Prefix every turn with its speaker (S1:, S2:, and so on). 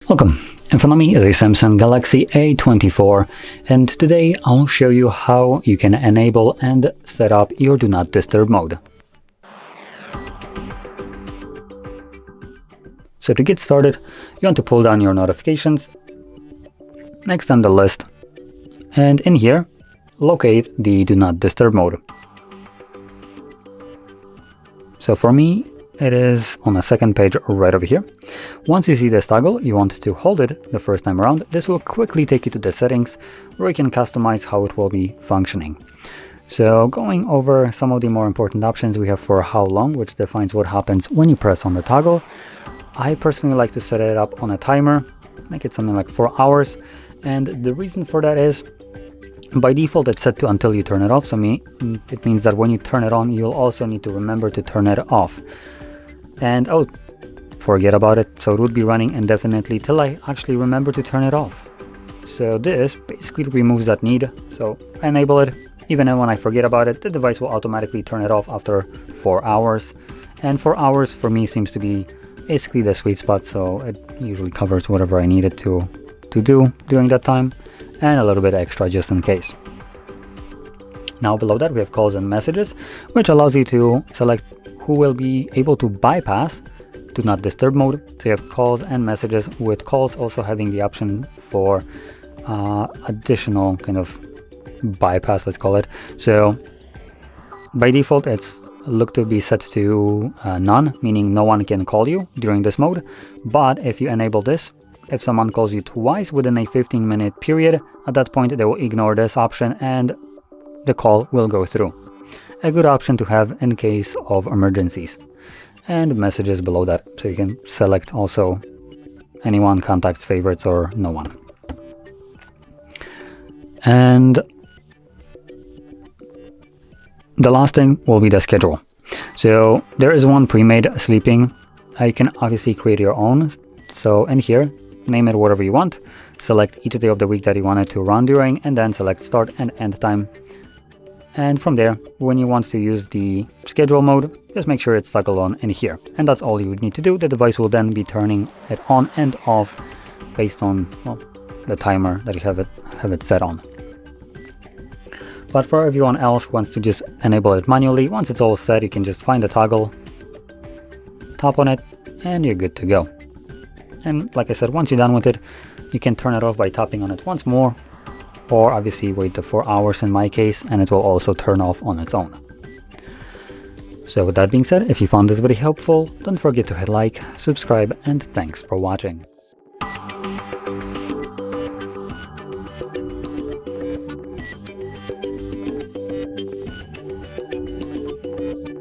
S1: Welcome, in front of me is a Samsung Galaxy A24, and today I'll show you how you can enable and set up your Do Not Disturb mode. So to get started, you want to pull down your notifications, next on the list, and in here, locate the Do Not Disturb mode. So for me, it is on the second page right over here. Once you see this toggle, you want to hold it the first time around. This will quickly take you to the settings where you can customize how it will be functioning. So going over some of the more important options, we have for how long, which defines what happens when you press on the toggle. I personally like to set it up on a timer, make it something like 4 hours. And the reason for that is, by default it's set to until you turn it off. So it means that when you turn it on, you'll also need to remember to turn it off. And forget about it. So it would be running indefinitely till I actually remember to turn it off. So this basically removes that need. So I enable it. Even when I forget about it, the device will automatically turn it off after 4 hours. And 4 hours for me seems to be basically the sweet spot. So it usually covers whatever I needed to do during that time, and a little bit extra just in case. Now below that we have calls and messages, which allows you to select who will be able to bypass Do Not Disturb mode. So you have calls and messages, with calls also having the option for additional kind of bypass, let's call it. So by default it's looked to be set to none, meaning no one can call you during this mode. But if you enable this, if someone calls you twice within a 15-minute period, at that point they will ignore this option and the call will go through. A good option to have in case of emergencies. And messages below that, so you can select also anyone, contacts, favorites, or no one. And the last thing will be the schedule. So there is one pre-made sleeping. You can obviously create your own. So in here, name it whatever you want, select each day of the week that you want it to run during, and then select start and end time. And from there, when you want to use the schedule mode, just make sure it's toggled on in here. And that's all you would need to do. The device will then be turning it on and off based on the timer that you have it set on. But for everyone else who wants to just enable it manually, once it's all set, you can just find the toggle, tap on it, and you're good to go. And like I said, once you're done with it, you can turn it off by tapping on it once more, or obviously wait the 4 hours in my case, and it will also turn off on its own. So with that being said, if you found this very helpful, don't forget to hit like, subscribe, and thanks for watching.